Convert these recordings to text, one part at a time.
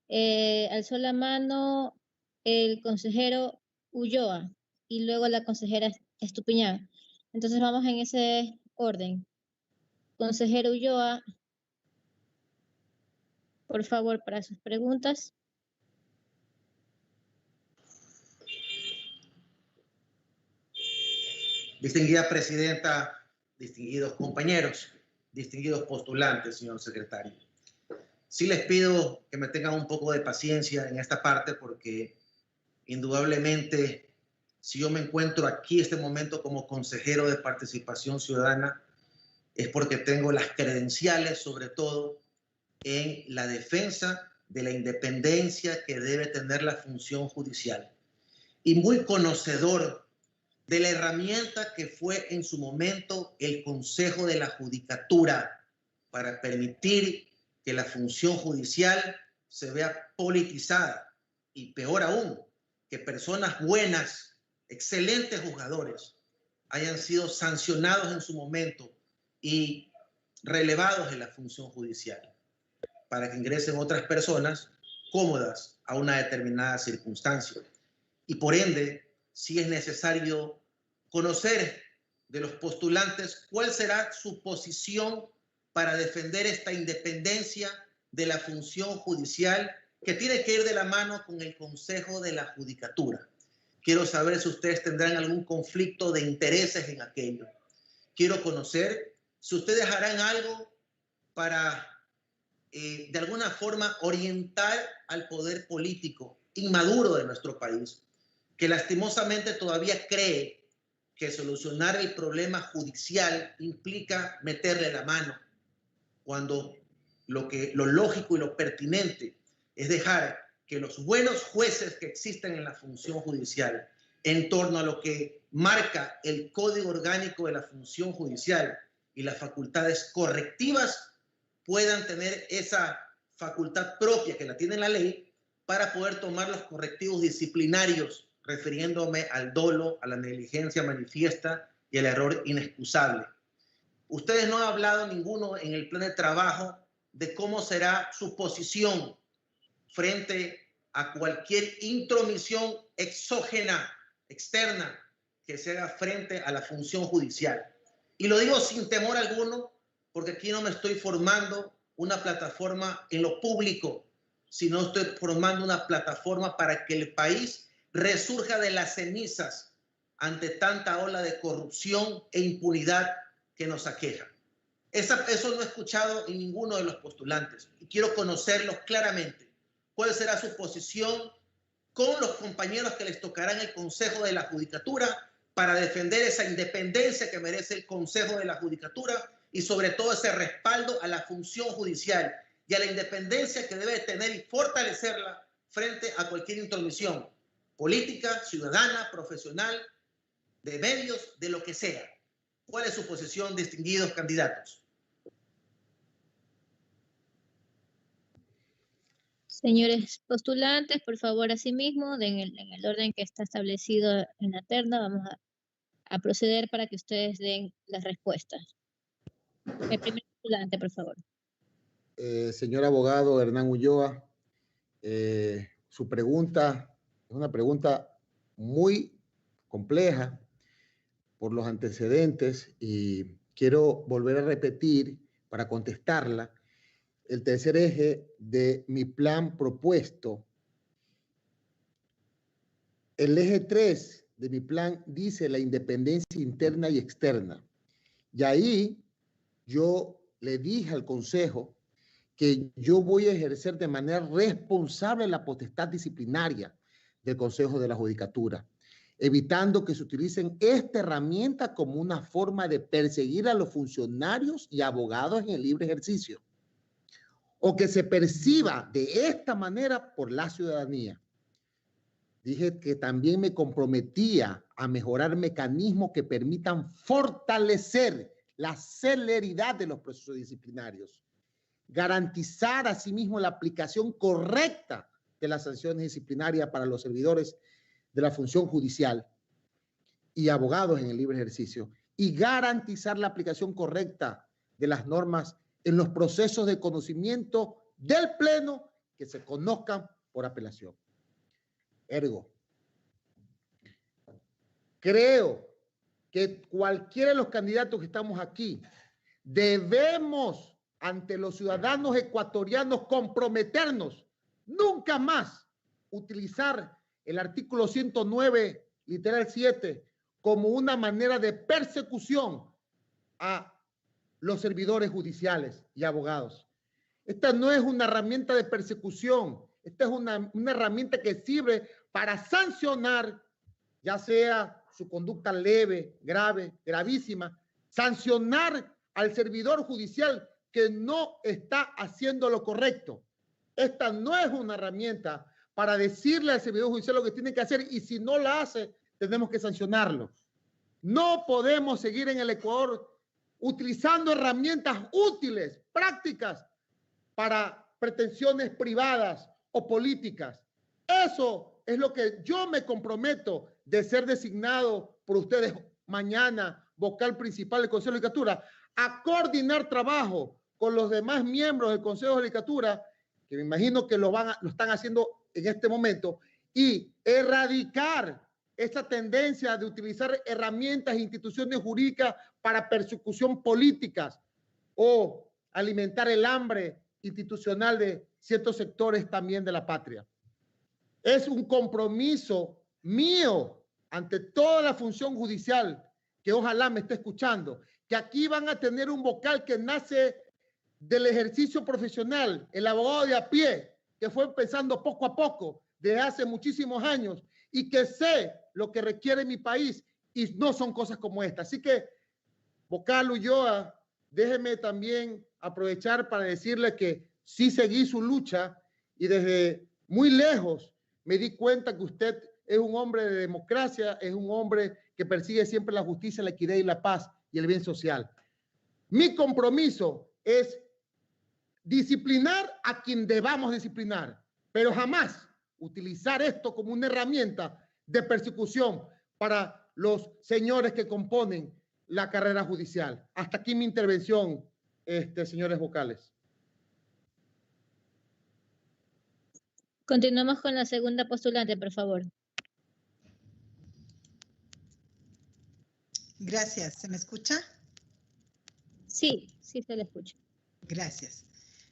Alzó la mano el consejero Ulloa y luego la consejera Estupiñán. Entonces vamos en ese orden. Consejero Ulloa, por favor, para sus preguntas. Distinguida presidenta, distinguidos compañeros, distinguidos postulantes, señor secretario. Sí les pido que me tengan un poco de paciencia en esta parte porque indudablemente si yo me encuentro aquí este momento como consejero de Participación Ciudadana es porque tengo las credenciales, sobre todo en la defensa de la independencia que debe tener la función judicial. Y muy conocedor de la herramienta que fue en su momento el Consejo de la Judicatura para permitir que la función judicial se vea politizada y peor aún, que personas buenas, excelentes juzgadores, hayan sido sancionados en su momento y relevados de la función judicial para que ingresen otras personas cómodas a una determinada circunstancia. Y por ende, sí es necesario conocer de los postulantes cuál será su posición para defender esta independencia de la función judicial que tiene que ir de la mano con el Consejo de la Judicatura. Quiero saber si ustedes tendrán algún conflicto de intereses en aquello. Quiero conocer si ustedes harán algo para, de alguna forma, orientar al poder político inmaduro de nuestro país, que lastimosamente todavía cree que solucionar el problema judicial implica meterle la mano, cuando lo lógico y lo pertinente es dejar que los buenos jueces que existen en la función judicial, en torno a lo que marca el Código Orgánico de la Función Judicial y las facultades correctivas, puedan tener esa facultad propia que la tiene la ley para poder tomar los correctivos disciplinarios, refiriéndome al dolo, a la negligencia manifiesta y al error inexcusable. Ustedes no han hablado ninguno en el plan de trabajo de cómo será su posición frente a cualquier intromisión exógena, externa, que se haga frente a la función judicial. Y lo digo sin temor alguno, porque aquí no me estoy formando una plataforma en lo público, sino estoy formando una plataforma para que el país resurja de las cenizas ante tanta ola de corrupción e impunidad que nos aqueja. Eso no he escuchado en ninguno de los postulantes y quiero conocerlos claramente. ¿Cuál será su posición con los compañeros que les tocará en el Consejo de la Judicatura para defender esa independencia que merece el Consejo de la Judicatura y sobre todo ese respaldo a la función judicial y a la independencia que debe tener y fortalecerla frente a cualquier intromisión política, ciudadana, profesional, de medios, de lo que sea? ¿Cuál es su posición, distinguidos candidatos? Señores postulantes, por favor, asimismo, en el orden que está establecido en la terna, vamos a proceder para que ustedes den las respuestas. El primer postulante, por favor. Señor abogado Hernán Ulloa, su pregunta es una pregunta muy compleja por los antecedentes y quiero volver a repetir para contestarla el tercer eje de mi plan propuesto. El eje 3 de mi plan dice la independencia interna y externa. Y ahí yo le dije al Consejo que yo voy a ejercer de manera responsable la potestad disciplinaria del Consejo de la Judicatura, evitando que se utilicen esta herramienta como una forma de perseguir a los funcionarios y abogados en el libre ejercicio, o que se perciba de esta manera por la ciudadanía. Dije que también me comprometía a mejorar mecanismos que permitan fortalecer la celeridad de los procesos disciplinarios, garantizar asimismo la aplicación correcta de las sanciones disciplinarias para los servidores de la función judicial y abogados en el libre ejercicio, y garantizar la aplicación correcta de las normas en los procesos de conocimiento del Pleno que se conozcan por apelación. Ergo, creo que cualquiera de los candidatos que estamos aquí debemos ante los ciudadanos ecuatorianos comprometernos nunca más utilizar el artículo 109, literal 7, como una manera de persecución a los servidores judiciales y abogados. Esta no es una herramienta de persecución, esta es una herramienta que sirve para sancionar, ya sea su conducta leve, grave, gravísima, sancionar al servidor judicial que no está haciendo lo correcto. Esta no es una herramienta para decirle al servidor judicial lo que tiene que hacer y si no la hace, tenemos que sancionarlo. No podemos seguir en el Ecuador utilizando herramientas útiles, prácticas, para pretensiones privadas o políticas. Eso es lo que yo me comprometo de ser designado por ustedes mañana, vocal principal del Consejo de Judicatura, a coordinar trabajo con los demás miembros del Consejo de Judicatura, que me imagino que lo están haciendo en este momento, y erradicar esa tendencia de utilizar herramientas e instituciones jurídicas para persecución políticas o alimentar el hambre institucional de ciertos sectores también de la patria. Es un compromiso mío ante toda la función judicial que ojalá me esté escuchando, que aquí van a tener un vocal que nace del ejercicio profesional, el abogado de a pie, que fue empezando poco a poco desde hace muchísimos años y que sé lo que requiere mi país y no son cosas como esta. Así que, vocal Ulloa, déjeme también aprovechar para decirle que sí seguí su lucha y desde muy lejos me di cuenta que usted es un hombre de democracia, es un hombre que persigue siempre la justicia, la equidad y la paz y el bien social. Mi compromiso es disciplinar a quien debamos disciplinar, pero jamás utilizar esto como una herramienta de persecución para los señores que componen la carrera judicial. Hasta aquí mi intervención, señores vocales. Continuamos con la segunda postulante, por favor. Gracias. ¿Se me escucha? Sí, sí se le escucha. Gracias.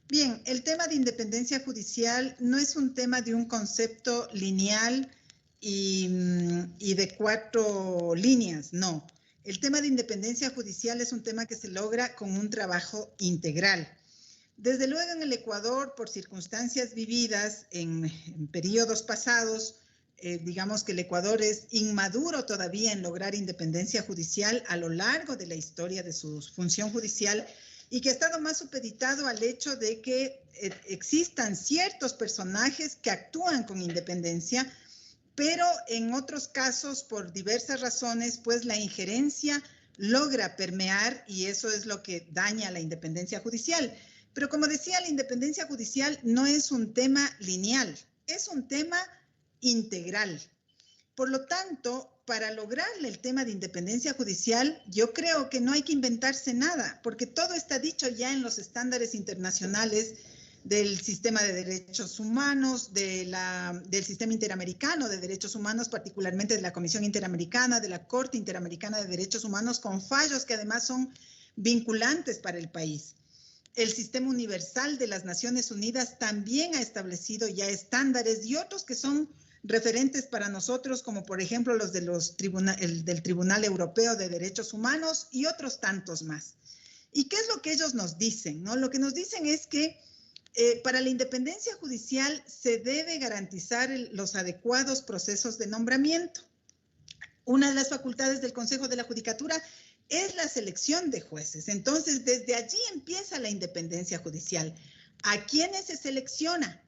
Bien, el tema de independencia judicial no es un tema de un concepto lineal y de 4 líneas, no. El tema de independencia judicial es un tema que se logra con un trabajo integral. Desde luego en el Ecuador, por circunstancias vividas en periodos pasados, digamos que el Ecuador es inmaduro todavía en lograr independencia judicial a lo largo de la historia de su función judicial y que ha estado más supeditado al hecho de que existan ciertos personajes que actúan con independencia, pero en otros casos, por diversas razones, pues la injerencia logra permear y eso es lo que daña la independencia judicial. Pero como decía, la independencia judicial no es un tema lineal, es un tema integral. Por lo tanto, para lograr el tema de independencia judicial, yo creo que no hay que inventarse nada, porque todo está dicho ya en los estándares internacionales del sistema de derechos humanos, del sistema interamericano de derechos humanos, particularmente de la Comisión Interamericana, de la Corte Interamericana de Derechos Humanos, con fallos que además son vinculantes para el país. El Sistema Universal de las Naciones Unidas también ha establecido ya estándares y otros que son referentes para nosotros, como por ejemplo los del Tribunal Europeo de Derechos Humanos y otros tantos más. ¿Y qué es lo que ellos nos dicen? ¿No? Lo que nos dicen es que para la independencia judicial se debe garantizar los adecuados procesos de nombramiento. Una de las facultades del Consejo de la Judicatura es la selección de jueces. Entonces, desde allí empieza la independencia judicial. ¿A quiénes se selecciona?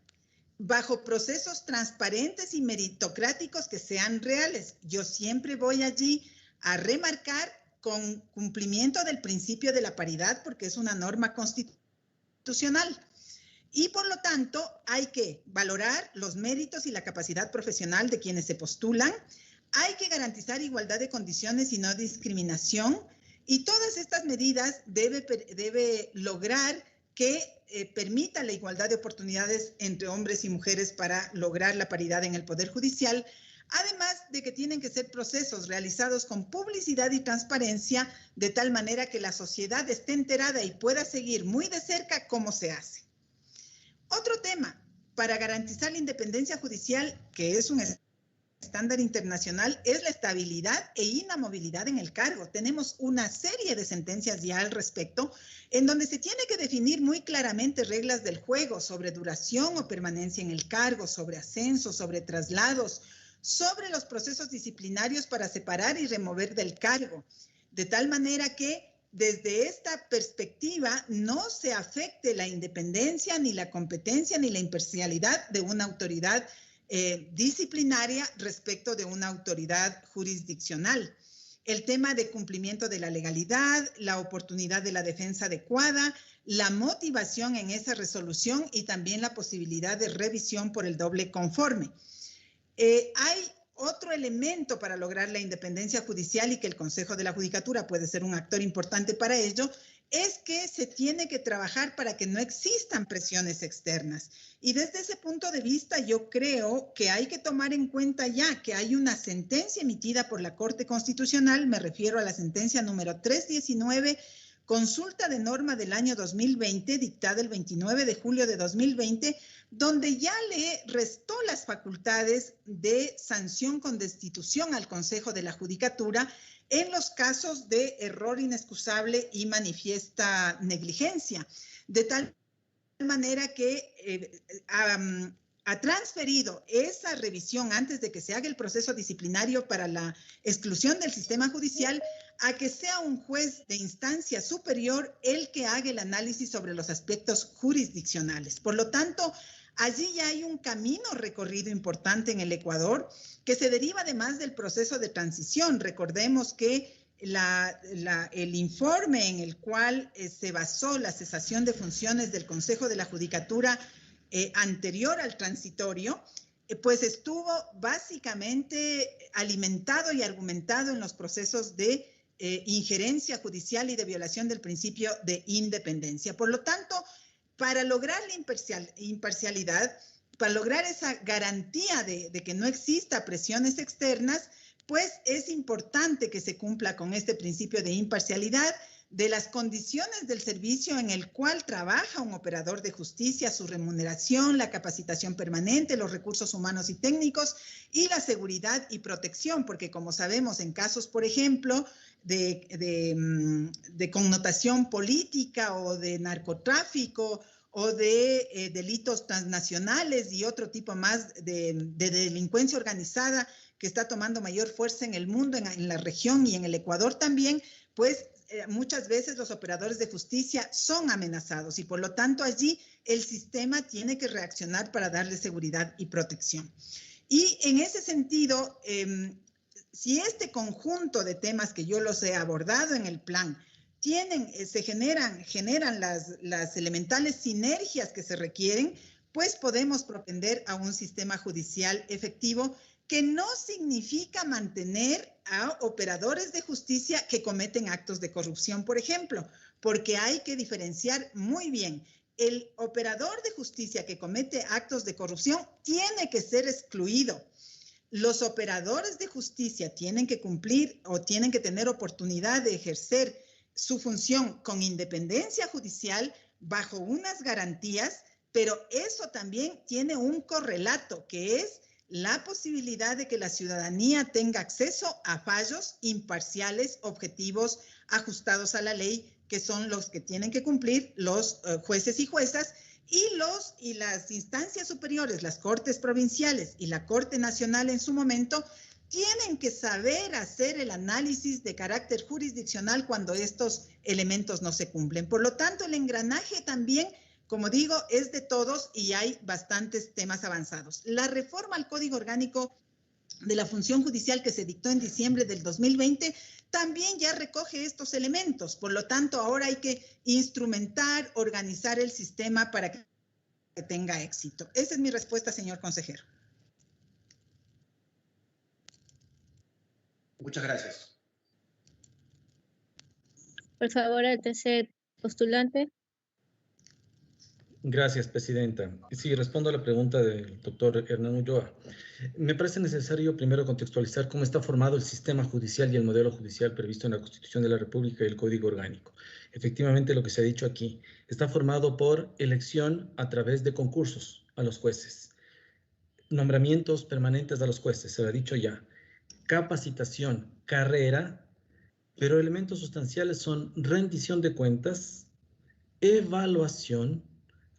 Bajo procesos transparentes y meritocráticos que sean reales. Yo siempre voy allí a remarcar con cumplimiento del principio de la paridad, porque es una norma constitucional. Y por lo tanto, hay que valorar los méritos y la capacidad profesional de quienes se postulan. Hay que garantizar igualdad de condiciones y no discriminación. Y todas estas medidas debe lograr que permita la igualdad de oportunidades entre hombres y mujeres para lograr la paridad en el Poder Judicial, además de que tienen que ser procesos realizados con publicidad y transparencia, de tal manera que la sociedad esté enterada y pueda seguir muy de cerca cómo se hace. Otro tema, para garantizar la independencia judicial, que es un estándar internacional, es la estabilidad e inamovilidad en el cargo. Tenemos una serie de sentencias ya al respecto, en donde se tiene que definir muy claramente reglas del juego sobre duración o permanencia en el cargo, sobre ascensos, sobre traslados, sobre los procesos disciplinarios para separar y remover del cargo, de tal manera que desde esta perspectiva no se afecte la independencia, ni la competencia, ni la imparcialidad de una autoridad disciplinaria respecto de una autoridad jurisdiccional. El tema de cumplimiento de la legalidad, la oportunidad de la defensa adecuada, la motivación en esa resolución y también la posibilidad de revisión por el doble conforme. Hay otro elemento para lograr la independencia judicial y que el Consejo de la Judicatura puede ser un actor importante para ello, es que se tiene que trabajar para que no existan presiones externas. Y desde ese punto de vista, yo creo que hay que tomar en cuenta ya que hay una sentencia emitida por la Corte Constitucional, me refiero a la sentencia número 319, consulta de norma del año 2020, dictada el 29 de julio de 2020, donde ya le restó las facultades de sanción con destitución al Consejo de la Judicatura en los casos de error inexcusable y manifiesta negligencia, de tal manera que ha transferido esa revisión antes de que se haga el proceso disciplinario para la exclusión del sistema judicial a que sea un juez de instancia superior el que haga el análisis sobre los aspectos jurisdiccionales. Por lo tanto, allí ya hay un camino recorrido importante en el Ecuador que se deriva además del proceso de transición. Recordemos que el informe en el cual se basó la cesación de funciones del Consejo de la Judicatura anterior al transitorio, pues estuvo básicamente alimentado y argumentado en los procesos de injerencia judicial y de violación del principio de independencia. Por lo tanto, para lograr la imparcialidad, para lograr esa garantía de que no exista presiones externas, pues es importante que se cumpla con este principio de imparcialidad, de las condiciones del servicio en el cual trabaja un operador de justicia, su remuneración, la capacitación permanente, los recursos humanos y técnicos y la seguridad y protección, porque como sabemos en casos, por ejemplo, de connotación política o de narcotráfico o de delitos transnacionales y otro tipo más de delincuencia organizada que está tomando mayor fuerza en el mundo, en la región y en el Ecuador también, pues muchas veces los operadores de justicia son amenazados y por lo tanto allí el sistema tiene que reaccionar para darle seguridad y protección. Y en ese sentido, si este conjunto de temas que yo los he abordado en el plan generan las elementales sinergias que se requieren, pues podemos propender a un sistema judicial efectivo que no significa mantener a operadores de justicia que cometen actos de corrupción, por ejemplo, porque hay que diferenciar muy bien. El operador de justicia que comete actos de corrupción tiene que ser excluido. Los operadores de justicia tienen que cumplir o tienen que tener oportunidad de ejercer su función con independencia judicial bajo unas garantías, pero eso también tiene un correlato que es la posibilidad de que la ciudadanía tenga acceso a fallos imparciales, objetivos, ajustados a la ley, que son los que tienen que cumplir los jueces y juezas, y las instancias superiores, las cortes provinciales y la Corte Nacional en su momento, tienen que saber hacer el análisis de carácter jurisdiccional cuando estos elementos no se cumplen. Por lo tanto, el engranaje también, como digo, es de todos y hay bastantes temas avanzados. La reforma al Código Orgánico de la Función Judicial que se dictó en diciembre del 2020 también ya recoge estos elementos. Por lo tanto, ahora hay que instrumentar, organizar el sistema para que tenga éxito. Esa es mi respuesta, señor consejero. Muchas gracias. Por favor, al tercer postulante. Gracias, Presidenta. Sí, respondo a la pregunta del doctor Hernán Ulloa. Me parece necesario primero contextualizar cómo está formado el sistema judicial y el modelo judicial previsto en la Constitución de la República y el Código Orgánico. Efectivamente, lo que se ha dicho aquí está formado por elección a través de concursos a los jueces, nombramientos permanentes a los jueces, se lo ha dicho ya, capacitación, carrera, pero elementos sustanciales son rendición de cuentas, evaluación,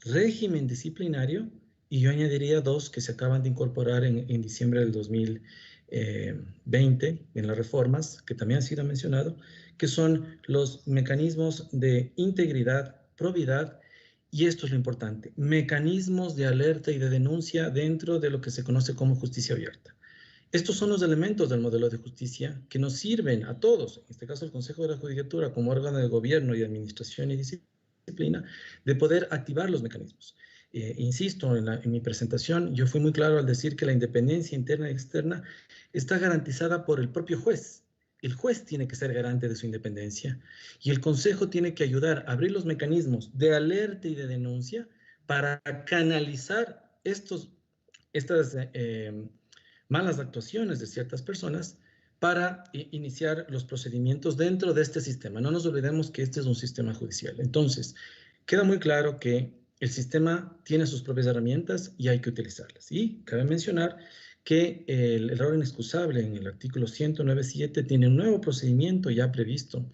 régimen disciplinario, y yo añadiría dos que se acaban de incorporar en diciembre del 2020 en las reformas, que también han sido mencionado, que son los mecanismos de integridad, probidad, y esto es lo importante, mecanismos de alerta y de denuncia dentro de lo que se conoce como justicia abierta. Estos son los elementos del modelo de justicia que nos sirven a todos, en este caso el Consejo de la Judicatura como órgano de gobierno y administración y disciplina, de poder activar los mecanismos. Insisto, en mi presentación yo fui muy claro al decir que la independencia interna y externa está garantizada por el propio juez. El juez tiene que ser garante de su independencia y el Consejo tiene que ayudar a abrir los mecanismos de alerta y de denuncia para canalizar estas malas actuaciones de ciertas personas para iniciar los procedimientos dentro de este sistema. No nos olvidemos que este es un sistema judicial. Entonces, queda muy claro que el sistema tiene sus propias herramientas y hay que utilizarlas. Y cabe mencionar que el error inexcusable en el artículo 109.7 tiene un nuevo procedimiento ya previsto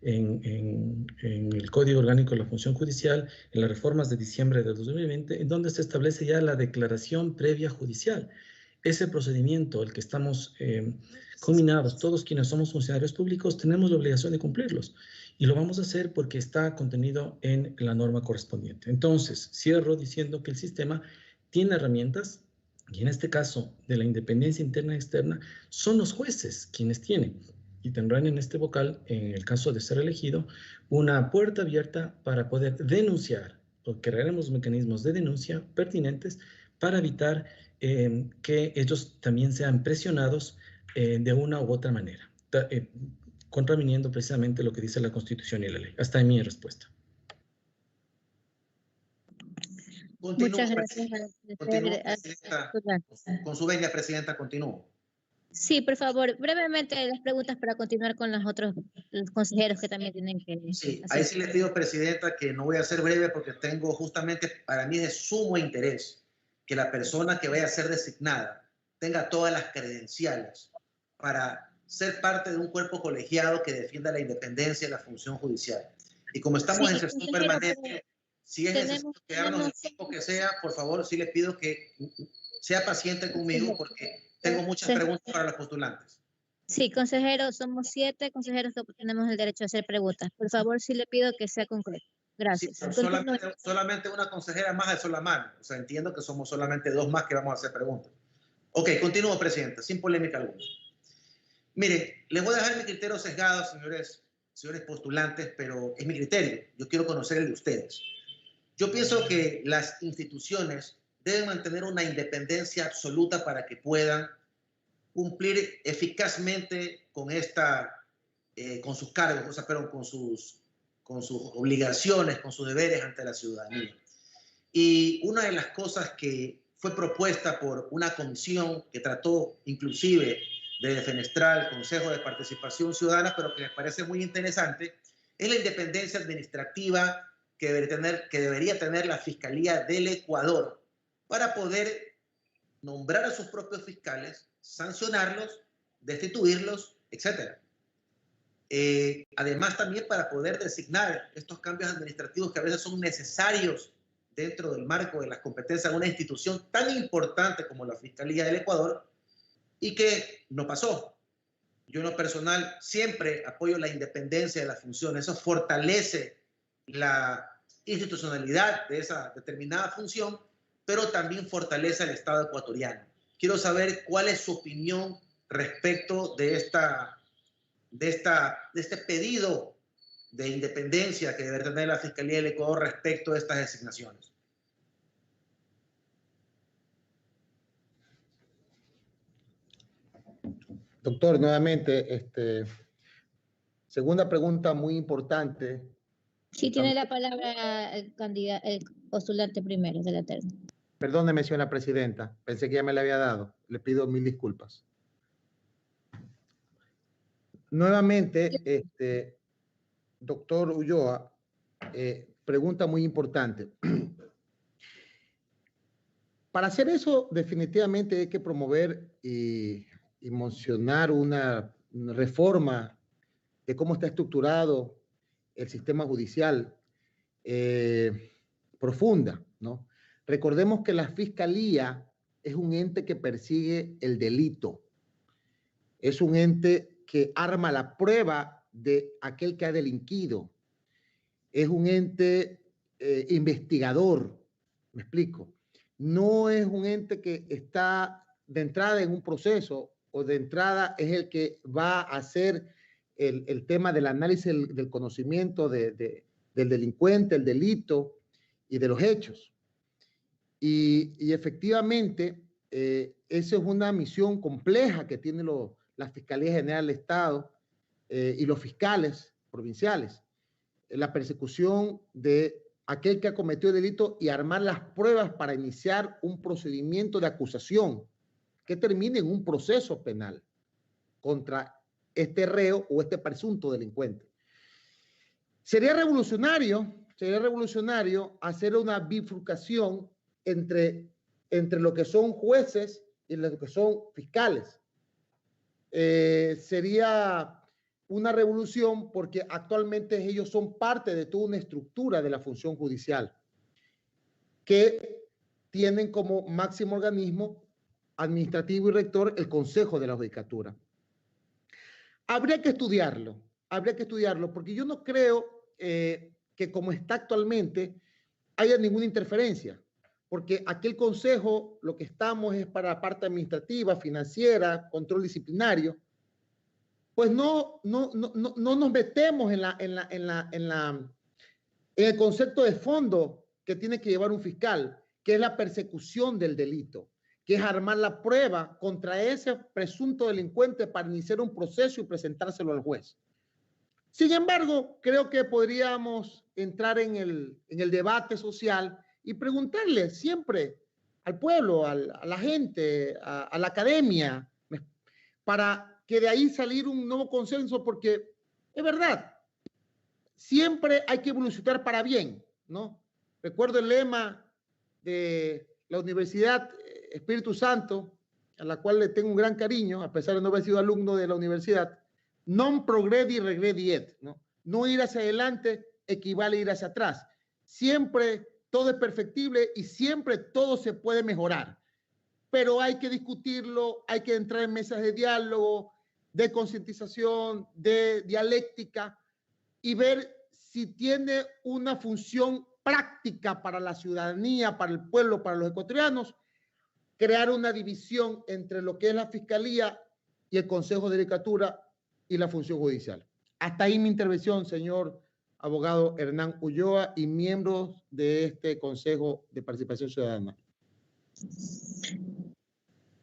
en el Código Orgánico de la Función Judicial, en las reformas de diciembre de 2020, en donde se establece ya la declaración previa judicial. Ese procedimiento, el que estamos combinados, todos quienes somos funcionarios públicos, tenemos la obligación de cumplirlos. Y lo vamos a hacer porque está contenido en la norma correspondiente. Entonces, cierro diciendo que el sistema tiene herramientas, y en este caso de la independencia interna y externa, son los jueces quienes tienen, y tendrán en este vocal, en el caso de ser elegido, una puerta abierta para poder denunciar, o crearemos mecanismos de denuncia pertinentes para evitar que ellos también sean presionados de una u otra manera, contraviniendo precisamente lo que dice la Constitución y la ley. Hasta ahí mi respuesta. Muchas gracias. Con su venia, Presidenta, continúo. Sí, por favor, brevemente las preguntas para continuar con los otros consejeros que también tienen que Sí, hacer. ahí sí le pido, Presidenta, que no voy a ser breve porque tengo justamente, para mí de sumo interés, que la persona que vaya a ser designada tenga todas las credenciales para ser parte de un cuerpo colegiado que defienda la independencia y la función judicial. Y como estamos en sesión permanente, si es necesario quedarnos el tiempo que sea, por favor, sí le pido que sea paciente conmigo porque tengo muchas preguntas para los postulantes. Sí, consejero, somos 7 consejeros que tenemos el derecho a hacer preguntas. Por favor, sí le pido que sea concreto. Gracias. Sí, solamente una consejera más alzó la mano. O sea, entiendo que somos solamente 2 más que vamos a hacer preguntas. Ok, continúo, Presidenta, sin polémica alguna. Mire, les voy a dejar mi criterio sesgado, señores postulantes, pero es mi criterio. Yo quiero conocer el de ustedes. Yo pienso que las instituciones deben mantener una independencia absoluta para que puedan cumplir eficazmente con con sus cargos, o sea, perdón, con sus obligaciones, con sus deberes ante la ciudadanía. Y una de las cosas que fue propuesta por una comisión que trató inclusive de defenestrar el Consejo de Participación Ciudadana, pero que me parece muy interesante, es la independencia administrativa que debería tener la Fiscalía del Ecuador para poder nombrar a sus propios fiscales, sancionarlos, destituirlos, etc. Además, también para poder designar estos cambios administrativos que a veces son necesarios dentro del marco de las competencias de una institución tan importante como la Fiscalía del Ecuador y que no pasó. Yo en lo personal siempre apoyo la independencia de las funciones. Eso fortalece la institucionalidad de esa determinada función, pero también fortalece al Estado ecuatoriano. Quiero saber cuál es su opinión respecto de este pedido de independencia que debe tener la Fiscalía del Ecuador respecto a estas designaciones. Doctor, nuevamente, segunda pregunta muy importante. Sí, tiene la palabra el postulante primero de la terna. Perdóneme, señora presidenta. Pensé que ya me la había dado. Le pido 1000 disculpas. Nuevamente, doctor Ulloa, pregunta muy importante. Para hacer eso, definitivamente hay que promover y mencionar una reforma de cómo está estructurado el sistema judicial profunda, ¿no? Recordemos que la fiscalía es un ente que persigue el delito, es un ente que arma la prueba de aquel que ha delinquido, es un ente investigador, me explico. No es un ente que está de entrada en un proceso o de entrada es el que va a hacer el tema del análisis del conocimiento del delincuente, el delito y de los hechos. Y efectivamente, esa es una misión compleja que tiene la Fiscalía General del Estado y los fiscales provinciales. La persecución de aquel que ha cometido el delito y armar las pruebas para iniciar un procedimiento de acusación que termine en un proceso penal contra este reo o este presunto delincuente. Sería revolucionario hacer una bifurcación entre lo que son jueces y lo que son fiscales. Sería una revolución porque actualmente ellos son parte de toda una estructura de la función judicial que tienen como máximo organismo administrativo y rector el Consejo de la Judicatura. Habría que estudiarlo porque yo no creo que como está actualmente haya ninguna interferencia, porque aquel consejo lo que estamos es para la parte administrativa, financiera, control disciplinario. Pues no nos metemos en el concepto de fondo que tiene que llevar un fiscal, que es la persecución del delito, que es armar la prueba contra ese presunto delincuente para iniciar un proceso y presentárselo al juez. Sin embargo, creo que podríamos entrar en el debate social y preguntarle siempre al pueblo, a la gente, a la academia, para que de ahí salir un nuevo consenso, porque es verdad, siempre hay que evolucionar para bien, ¿no? Recuerdo el lema de la Universidad Espíritu Santo, a la cual le tengo un gran cariño, a pesar de no haber sido alumno de la universidad, non progredi regredi et, ¿no? No ir hacia adelante equivale a ir hacia atrás. Siempre todo es perfectible y siempre todo se puede mejorar. Pero hay que discutirlo, hay que entrar en mesas de diálogo, de concientización, de dialéctica y ver si tiene una función práctica para la ciudadanía, para el pueblo, para los ecuatorianos, crear una división entre lo que es la Fiscalía y el Consejo de Judicatura y la función judicial. Hasta ahí mi intervención, señor abogado Hernán Ulloa y miembros de este Consejo de Participación Ciudadana.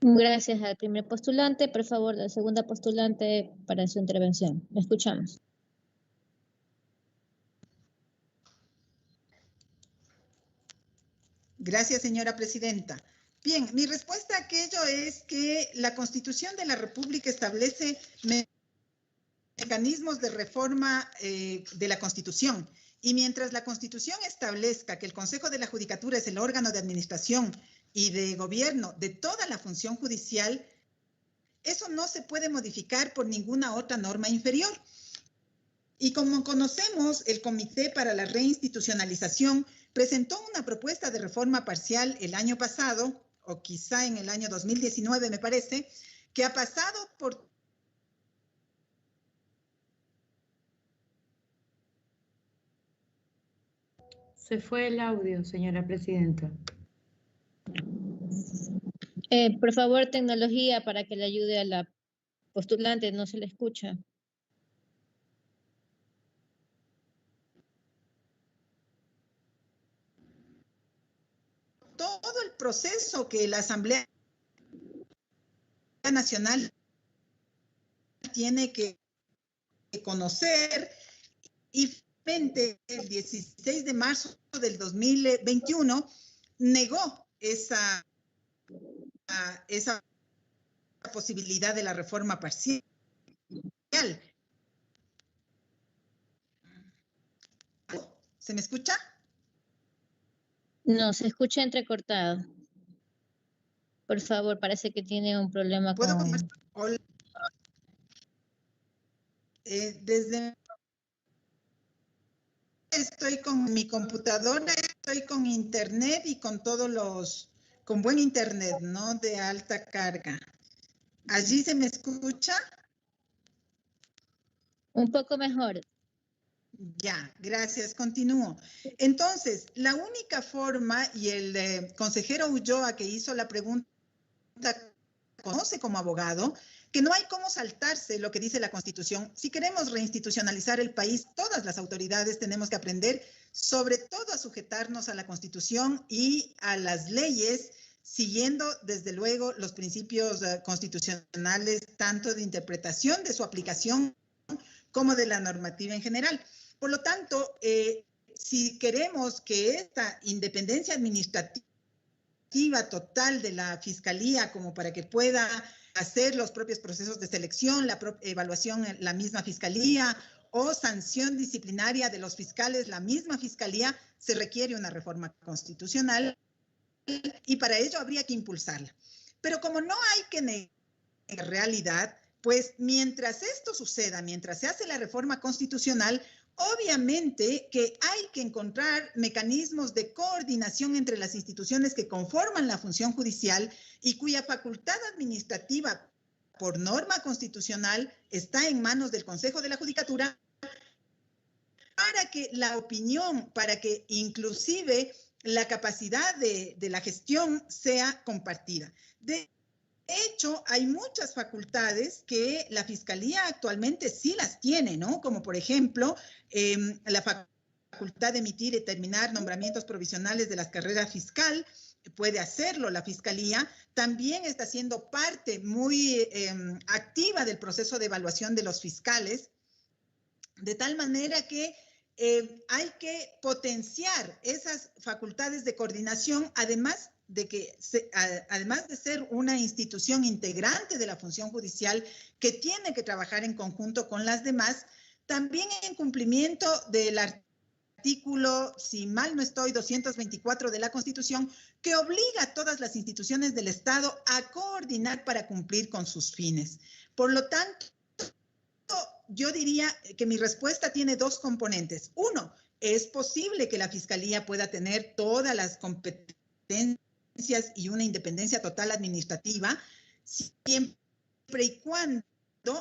Gracias al primer postulante. Por favor, la segunda postulante para su intervención. Le escuchamos. Gracias, señora presidenta. Bien, mi respuesta a aquello es que la Constitución de la República establece mecanismos de reforma de la Constitución. Y mientras la Constitución establezca que el Consejo de la Judicatura es el órgano de administración y de gobierno de toda la función judicial, eso no se puede modificar por ninguna otra norma inferior. Y como conocemos, el Comité para la Reinstitucionalización presentó una propuesta de reforma parcial el año pasado, o quizá en el año 2019, me parece, que ha pasado por... Se fue el audio, señora presidenta. Por favor, tecnología para que le ayude a la postulante, no se le escucha. Todo el proceso que la Asamblea Nacional tiene que conocer y el 16 de marzo del 2021 negó esa posibilidad de la reforma parcial. ¿Se me escucha? No, se escucha entrecortado. Por favor, parece que tiene un problema ¿Puedo con... desde estoy con mi computadora, estoy con internet y con con buen internet, ¿no? De alta carga. ¿Allí se me escucha? Un poco mejor. Ya, gracias. Continúo. Entonces, la única forma, y el consejero Ulloa que hizo la pregunta conoce como abogado, que no hay cómo saltarse lo que dice la Constitución. Si queremos reinstitucionalizar el país, todas las autoridades tenemos que aprender, sobre todo, a sujetarnos a la Constitución y a las leyes, siguiendo, desde luego, los principios constitucionales, tanto de interpretación de su aplicación como de la normativa en general. Por lo tanto, si queremos que esta independencia administrativa total de la Fiscalía, como para que pueda hacer los propios procesos de selección, la evaluación en la misma Fiscalía, o sanción disciplinaria de los fiscales, la misma Fiscalía, se requiere una reforma constitucional y para ello habría que impulsarla. Pero como no hay que negar realidad, pues mientras esto suceda, mientras se hace la reforma constitucional, obviamente que hay que encontrar mecanismos de coordinación entre las instituciones que conforman la función judicial y cuya facultad administrativa por norma constitucional está en manos del Consejo de la Judicatura, para que la opinión, para que inclusive la capacidad de la gestión sea compartida. De hecho, hay muchas facultades que la Fiscalía actualmente sí las tiene, ¿no? Como por ejemplo, la facultad de emitir y determinar nombramientos provisionales de las carreras fiscal, puede hacerlo la Fiscalía. También está siendo parte muy activa del proceso de evaluación de los fiscales, de tal manera que hay que potenciar esas facultades de coordinación, además de ser una institución integrante de la función judicial que tiene que trabajar en conjunto con las demás, también en cumplimiento del artículo, si mal no estoy, 224 de la Constitución, que obliga a todas las instituciones del Estado a coordinar para cumplir con sus fines. Por lo tanto, yo diría que mi respuesta tiene dos componentes. Uno, es posible que la Fiscalía pueda tener todas las competencias y una independencia total administrativa, siempre y cuando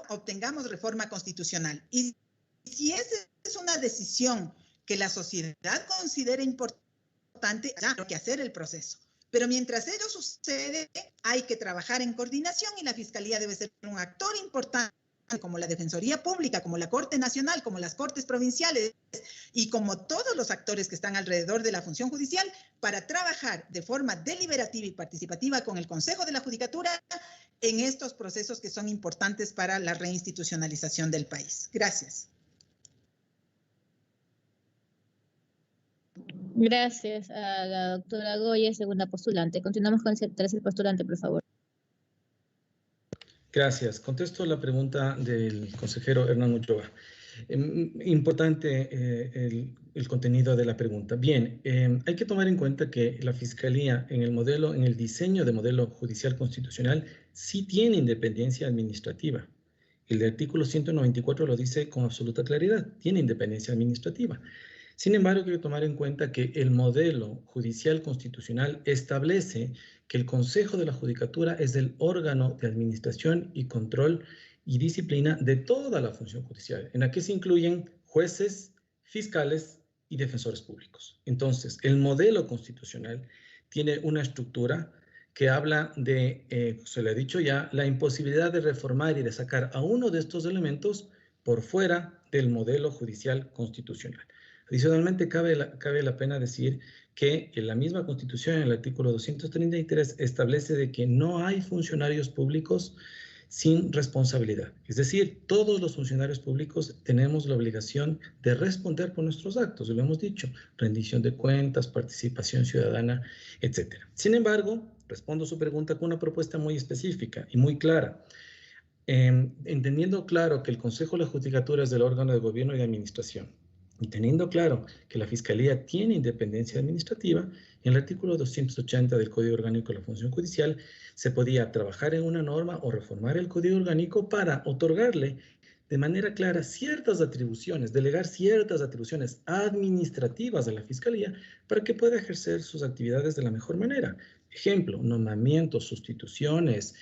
obtengamos reforma constitucional. Y si esa es una decisión que la sociedad considera importante, ya hay que hacer el proceso. Pero mientras ello sucede, hay que trabajar en coordinación y la Fiscalía debe ser un actor importante, como la Defensoría Pública, como la Corte Nacional, como las Cortes Provinciales y como todos los actores que están alrededor de la función judicial, para trabajar de forma deliberativa y participativa con el Consejo de la Judicatura en estos procesos que son importantes para la reinstitucionalización del país. Gracias. Gracias a la doctora Goya, segunda postulante. Continuamos con el tercer postulante, por favor. Gracias. Contesto la pregunta del consejero Hernán Ulloa. Importante el contenido de la pregunta. Bien, hay que tomar en cuenta que la Fiscalía en el diseño de modelo judicial constitucional sí tiene independencia administrativa. El artículo 194 lo dice con absoluta claridad, tiene independencia administrativa. Sin embargo, hay que tomar en cuenta que el modelo judicial constitucional establece que el Consejo de la Judicatura es el órgano de administración y control y disciplina de toda la función judicial, en la que se incluyen jueces, fiscales y defensores públicos. Entonces, el modelo constitucional tiene una estructura que habla de, se le ha dicho ya, la imposibilidad de reformar y de sacar a uno de estos elementos por fuera del modelo judicial constitucional. Adicionalmente, cabe la pena decir que en la misma Constitución, en el artículo 233, establece de que no hay funcionarios públicos sin responsabilidad. Es decir, todos los funcionarios públicos tenemos la obligación de responder por nuestros actos, lo hemos dicho, rendición de cuentas, participación ciudadana, etc. Sin embargo, respondo su pregunta con una propuesta muy específica y muy clara. Entendiendo claro que el Consejo de la Judicatura es del órgano de gobierno y de administración, y teniendo claro que la Fiscalía tiene independencia administrativa, en el artículo 280 del Código Orgánico de la Función Judicial se podía trabajar en una norma o reformar el Código Orgánico para otorgarle de manera clara ciertas atribuciones, delegar ciertas atribuciones administrativas a la Fiscalía para que pueda ejercer sus actividades de la mejor manera. Ejemplo, nombramientos, sustituciones,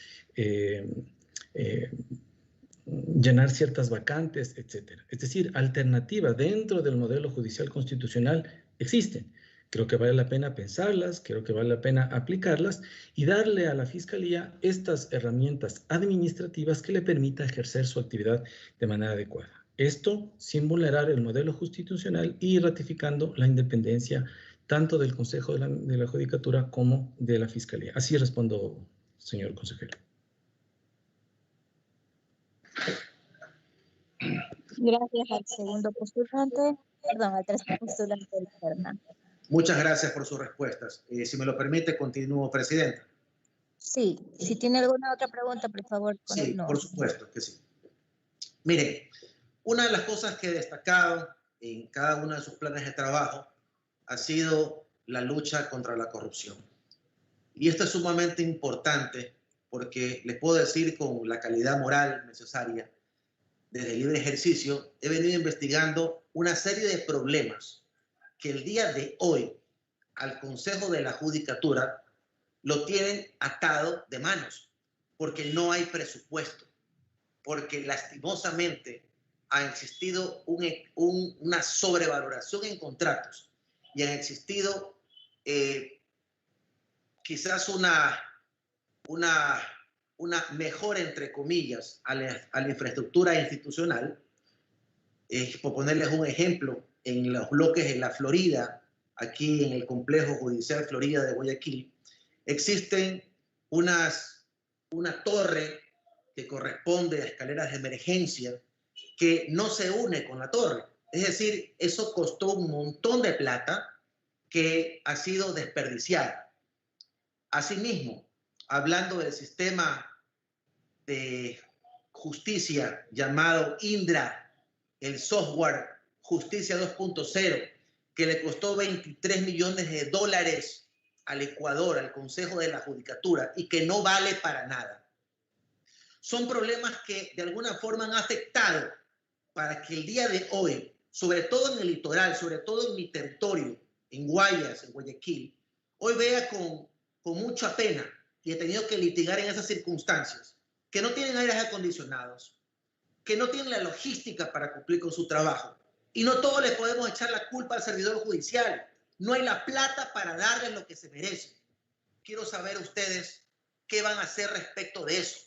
llenar ciertas vacantes, etc. Es decir, alternativas dentro del modelo judicial constitucional existen. Creo que vale la pena pensarlas, creo que vale la pena aplicarlas y darle a la Fiscalía estas herramientas administrativas que le permita ejercer su actividad de manera adecuada. Esto sin vulnerar el modelo constitucional y ratificando la independencia tanto del Consejo de la Judicatura como de la Fiscalía. Así respondo, señor consejero. Gracias al segundo postulante, perdón, al tercer postulante de la terna. Muchas gracias por sus respuestas. Si me lo permite, continúo, Presidenta. Sí, si tiene alguna otra pregunta, por favor, Sí, continúe. por supuesto que sí. Miren, una de las cosas que he destacado en cada uno de sus planes de trabajo ha sido la lucha contra la corrupción. Y esto es sumamente importante porque les puedo decir con la calidad moral necesaria, desde el libre ejercicio, he venido investigando una serie de problemas que el día de hoy al Consejo de la Judicatura lo tienen atado de manos, porque no hay presupuesto, porque lastimosamente ha existido una sobrevaloración en contratos y han existido quizás una mejora, entre comillas, a la infraestructura institucional. Por ponerles un ejemplo, en los bloques de la Florida, aquí en el complejo judicial Florida de Guayaquil, existen una torre que corresponde a escaleras de emergencia que no se une con la torre. Es decir, eso costó un montón de plata que ha sido desperdiciada. Asimismo, hablando del sistema de justicia llamado Indra, el software Justicia 2.0, que le costó $23 millones al Ecuador, al Consejo de la Judicatura, y que no vale para nada. Son problemas que de alguna forma han afectado para que el día de hoy, sobre todo en el litoral, sobre todo en mi territorio, en Guayas, en Guayaquil, hoy vea con mucha pena, y he tenido que litigar en esas circunstancias, que no tienen aires acondicionados, que no tienen la logística para cumplir con su trabajo. Y no todos le podemos echar la culpa al servidor judicial. No hay la plata para darles lo que se merece. Quiero saber ustedes qué van a hacer respecto de eso.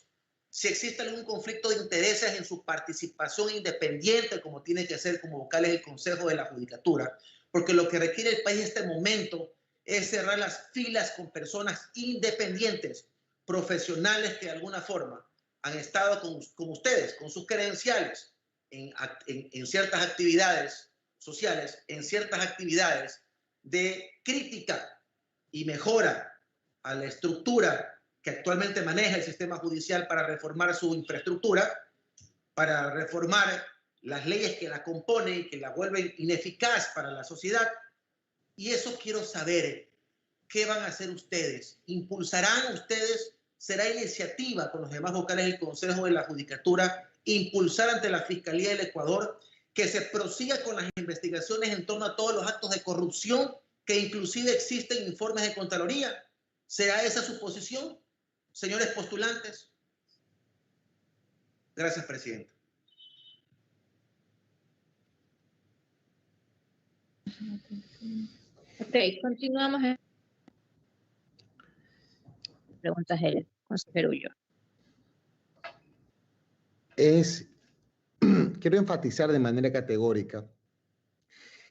Si existe algún conflicto de intereses en su participación independiente, como tiene que ser como vocales del Consejo de la Judicatura, porque lo que requiere el país en este momento es cerrar las filas con personas independientes, profesionales que de alguna forma han estado con ustedes, con sus credenciales, en ciertas actividades sociales, en ciertas actividades de crítica y mejora a la estructura que actualmente maneja el sistema judicial para reformar su infraestructura, para reformar las leyes que la componen y que la vuelven ineficaz para la sociedad. Y eso quiero saber, ¿qué van a hacer ustedes? ¿Impulsarán ustedes? ¿Será iniciativa con los demás vocales del Consejo de la Judicatura impulsar ante la Fiscalía del Ecuador que se prosiga con las investigaciones en torno a todos los actos de corrupción que inclusive existen informes de Contraloría? ¿Será esa su posición, señores postulantes? Gracias, Presidenta. Ok, continuamos. Preguntas del consejero Ulloa. Quiero enfatizar de manera categórica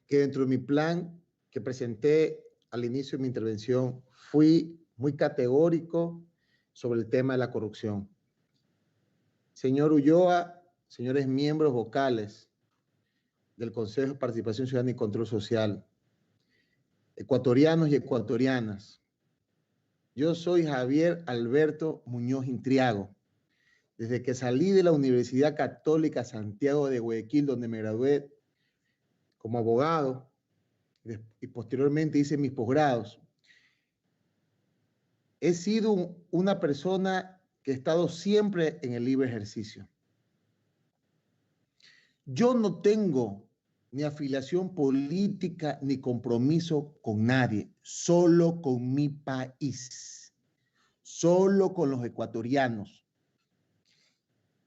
que dentro de mi plan que presenté al inicio de mi intervención fui muy categórico sobre el tema de la corrupción. Señor Ulloa, señores miembros vocales del Consejo de Participación Ciudadana y Control Social, ecuatorianos y ecuatorianas, yo soy Javier Alberto Muñoz Intriago. Desde que salí de la Universidad Católica Santiago de Guayaquil, donde me gradué como abogado y posteriormente hice mis posgrados, he sido una persona que he estado siempre en el libre ejercicio. Yo no tengo ni afiliación política ni compromiso con nadie, solo con mi país, solo con los ecuatorianos.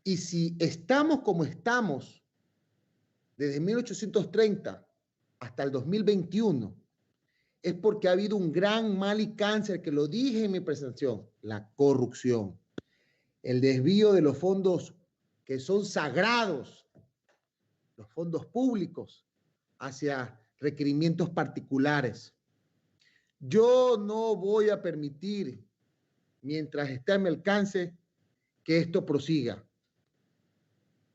Y si estamos como estamos desde 1830 hasta el 2021, es porque ha habido un gran mal y cáncer, que lo dije en mi presentación: la corrupción, el desvío de los fondos que son sagrados, los fondos públicos, hacia requerimientos particulares. Yo no voy a permitir, mientras esté a mi alcance, que esto prosiga.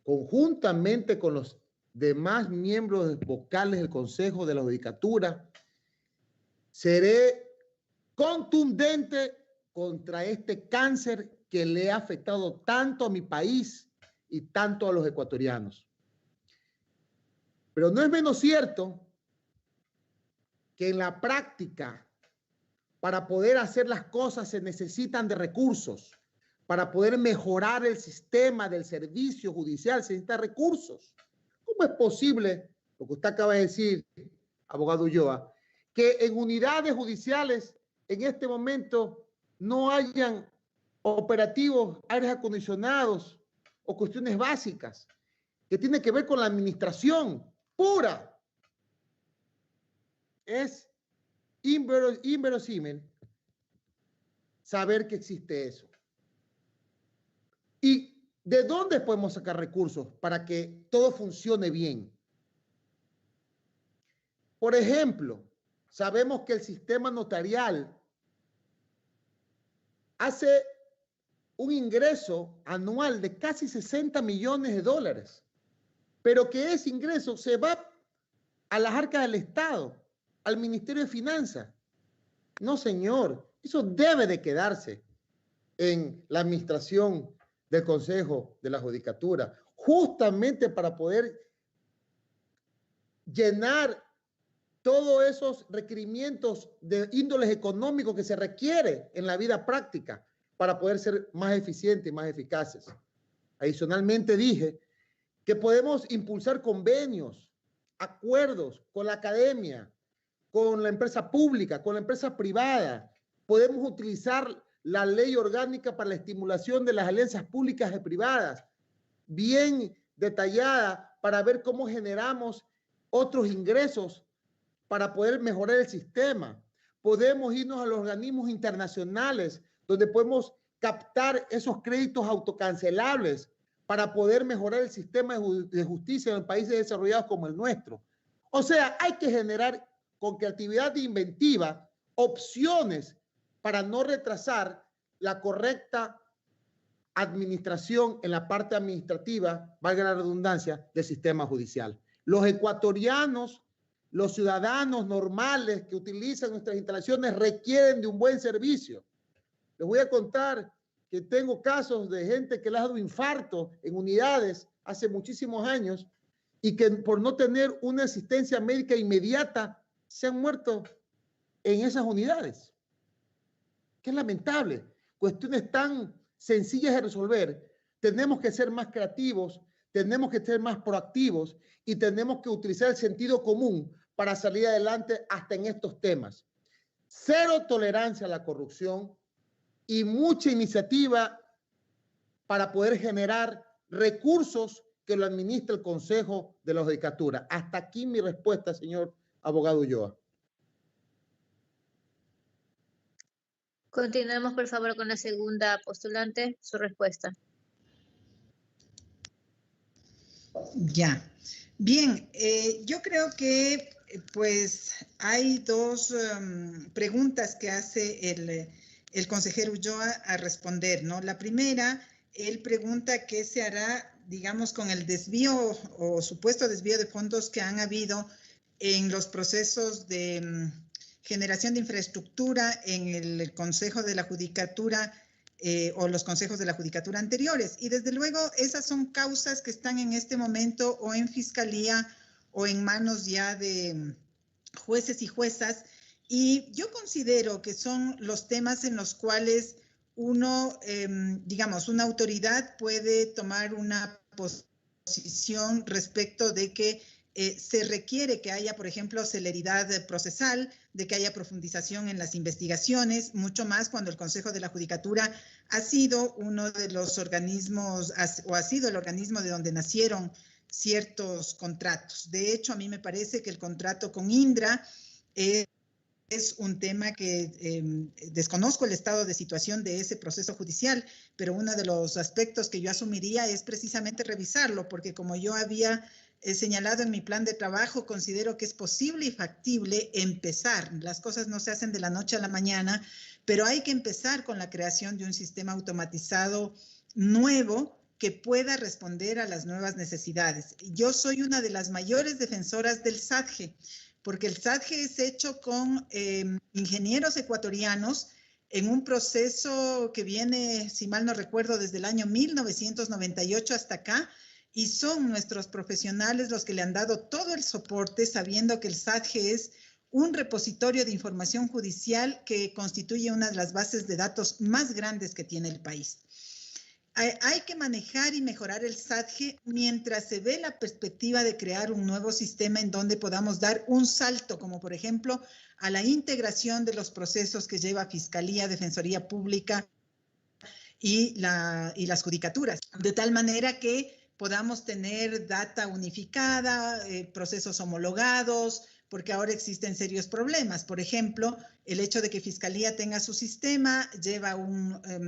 Conjuntamente con los demás miembros vocales del Consejo de la Judicatura, seré contundente contra este cáncer que le ha afectado tanto a mi país y tanto a los ecuatorianos. Pero no es menos cierto que en la práctica, para poder hacer las cosas, se necesitan de recursos. Para poder mejorar el sistema del servicio judicial se necesitan recursos. ¿Cómo es posible, lo que usted acaba de decir, abogado Ulloa, que en unidades judiciales en este momento no hayan operativos, aires acondicionados o cuestiones básicas que tienen que ver con la administración pura? Es inverosímil saber que existe eso. ¿Y de dónde podemos sacar recursos para que todo funcione bien? Por ejemplo, sabemos que el sistema notarial hace un ingreso anual de casi 60 millones de dólares, pero que ese ingreso se va a las arcas del Estado, al Ministerio de Finanzas. No, señor, eso debe de quedarse en la administración del Consejo de la Judicatura, justamente para poder llenar todos esos requerimientos de índoles económicos que se requiere en la vida práctica para poder ser más eficientes y más eficaces. Adicionalmente dije que podemos impulsar convenios, acuerdos con la academia, con la empresa pública, con la empresa privada. Podemos utilizar la ley orgánica para la estimulación de las alianzas públicas y privadas, bien detallada, para ver cómo generamos otros ingresos para poder mejorar el sistema. Podemos irnos a los organismos internacionales donde podemos captar esos créditos autocancelables para poder mejorar el sistema de justicia en países desarrollados como el nuestro. O sea, hay que generar con creatividad e inventiva opciones para no retrasar la correcta administración en la parte administrativa, valga la redundancia, del sistema judicial. Los ecuatorianos, los ciudadanos normales que utilizan nuestras instalaciones requieren de un buen servicio. Les voy a contar que tengo casos de gente que le ha dado infarto en unidades hace muchísimos años y que por no tener una asistencia médica inmediata se han muerto en esas unidades. Qué lamentable. Cuestiones tan sencillas de resolver. Tenemos que ser más creativos, tenemos que ser más proactivos y tenemos que utilizar el sentido común para salir adelante hasta en estos temas. Cero tolerancia a la corrupción y mucha iniciativa para poder generar recursos que lo administra el Consejo de la Judicatura. Hasta aquí mi respuesta, señor abogado Ulloa. Continuemos, por favor, con la segunda postulante, su respuesta. Ya. Bien, yo creo que pues hay dos preguntas que hace el consejero Ulloa a responder, ¿no? La primera él pregunta qué se hará, digamos, con el desvío o supuesto desvío de fondos que han habido en los procesos de generación de infraestructura en el Consejo de la Judicatura o los consejos de la Judicatura anteriores. Y desde luego esas son causas que están en este momento o en fiscalía o en manos ya de jueces y juezas. Y yo considero que son los temas en los cuales uno, digamos, una autoridad puede tomar una posición respecto de que se requiere que haya, por ejemplo, celeridad procesal, de que haya profundización en las investigaciones, mucho más cuando el Consejo de la Judicatura ha sido uno de los organismos, o ha sido el organismo de donde nacieron ciertos contratos. De hecho, a mí me parece que el contrato con Indra es un tema que desconozco el estado de situación de ese proceso judicial, pero uno de los aspectos que yo asumiría es precisamente revisarlo, porque como yo había señalado en mi plan de trabajo, considero que es posible y factible empezar. Las cosas no se hacen de la noche a la mañana, pero hay que empezar con la creación de un sistema automatizado nuevo que pueda responder a las nuevas necesidades. Yo soy una de las mayores defensoras del SADGE, porque el SADGE es hecho con ingenieros ecuatorianos en un proceso que viene, si mal no recuerdo, desde el año 1998 hasta acá, y son nuestros profesionales los que le han dado todo el soporte, sabiendo que el SADGE es un repositorio de información judicial que constituye una de las bases de datos más grandes que tiene el país. Hay que manejar y mejorar el SADGE mientras se ve la perspectiva de crear un nuevo sistema en donde podamos dar un salto, como por ejemplo a la integración de los procesos que lleva Fiscalía, Defensoría Pública y las judicaturas, de tal manera que podamos tener data unificada, procesos homologados, porque ahora existen serios problemas. Por ejemplo, el hecho de que Fiscalía tenga su sistema